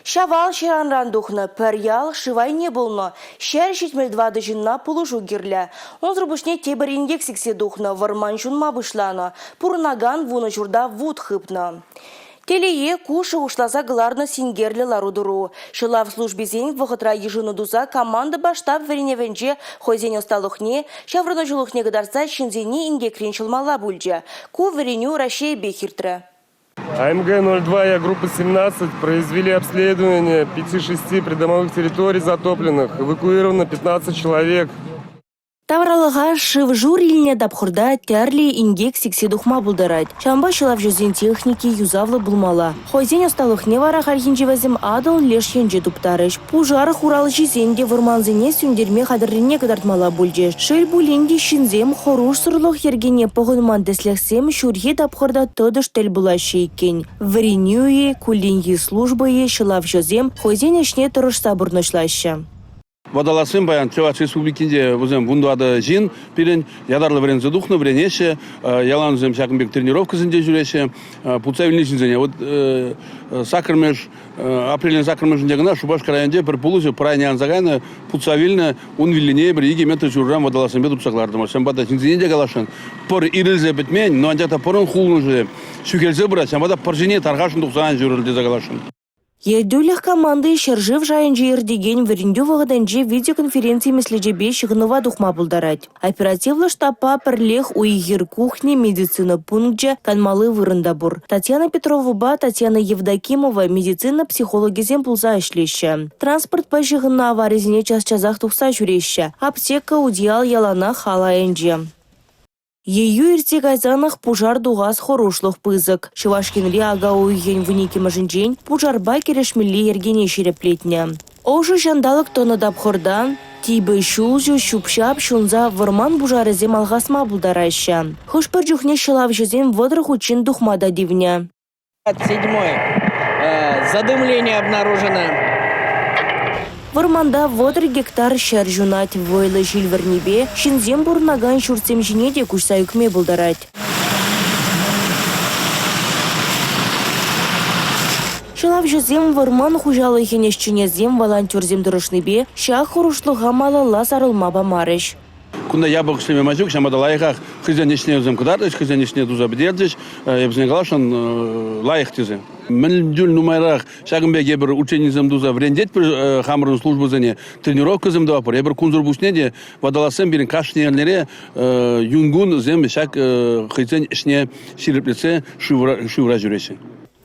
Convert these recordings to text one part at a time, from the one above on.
Шавал ширанран духна перял шивай не было. Шер шитмельдвады жинна полужу гирля. Он зрубушне тебер индексиксе духна варман жунма вышлана. Пурнаган вуна журда вуд хыпна. Телее куши ушлаза гларна сингерли ларудуру. Шила в службе зень вахатра ежину дуза команда баштаб вереневенже хозень осталухне, шаврано жилухне гадарца шинзени инге кринчилмала бульджа. Ку вереню Рашей бехиртра. АМГ-02 и группа 17 произвели обследование 5-6 придомовых территорий затопленных. Эвакуировано 15 человек. Тавралыға шыв журиліне дапхурда тәрли ингек сиксе духма булдарать. Чамба шылав жүзен техники юзавлы булмала. Хойзен осталухне вара хархинжевазим адыл леш енже дуптарыш. Пужары хурал жизенде вырманзене сүндерме хадыррине кадартмала бульже. Шел буленде шинзем хоруш сурлох ергене погынман деслехсем шурхе дапхурда тодыш тел булашы екен. Варенюе, кулиньи службые шылав жүзем хойзен ешне тұрыш сабурнышлашы. Водолазым баян Чуваш республикинде возем вундуада жин пилен ядарлы врензе духны вренеше ялан зем шакынбек тренировкасынде жүреше пуцавильный жинзене вот сакырмеш апрелен сакырмешінде гына Шубашка районде бір пулузе прайнян загайны пуцавильны унвилине бір егеметі жүррам водолазымбе тупсаклардым. Шамбада жинзенде галашын пор ирилзе бітмен, но андята порын хулны жүре шүкелзе бұра, шамбада поржине тарғашын тұқсаған жүрілде загалашын. Едулях команды шержив жайынжы ердеген верендю вағыданжы видеоконференции меследжебе шығынова духма булдарать. Оперативлы штапа пірлех уйгер кухне медицина пунктже канмалы вырында бур. Татьяна Петрова, Татьяна Евдокимова медицина психологизем пулза ішлеші. Транспорт па шығынна аваризіне час-чазақ тұқса жүреші. Аптека удиал ялана халайынжы. Ею иртек айзанах пужар дугас хорушлых пызык. Шивашкинли ага уйген выники мажинжень пужарба керешмелли ергене шереплетня. Ожу жандалык тоны дапхордан, тибы шулжу шупшап шунза варман бужарызем алгасма булдарайша. Хышпыр жухне шылав жызем водрых учин духмада дивня. 7. Задымление обнаружено. Варманда водыр гектар шер жунать войлы жилвернебе, шинзем бурнаган шурцем жинеде кушса юкме булдарать. Шылав жызем варман хужалы хенешчинезем волонтерзем дұрышнебе, шах хурушлыға малала сарылма бамарыш. Кунда ябық шлеме мажук, шамада лайықақ хызен ешіне өзім кыдардыш, хызен ешіне дуза бідердіш, ебізіне қалашын лайық тезе. Мен дүл нумайрақ шағынбек ебір ученизм дуза врендет бір хамырын службы зәне тренировка зім дұвапыр. Ебір күнзір бұшнеде вадаласым бірін қашнерлері юнгун зім шақ хызен ішіне ширеплесе шывра жүресі.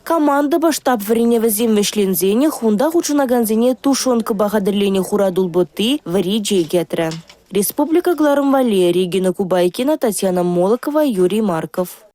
Команда баштаб вареневазем вешлензене хунда хучунаганзене тушонка бағадырлене хурадул боты вари джейгетра. Республика Гларым Валерия, Регина Кубайкина, Татьяна Молокова, Юрий Марков.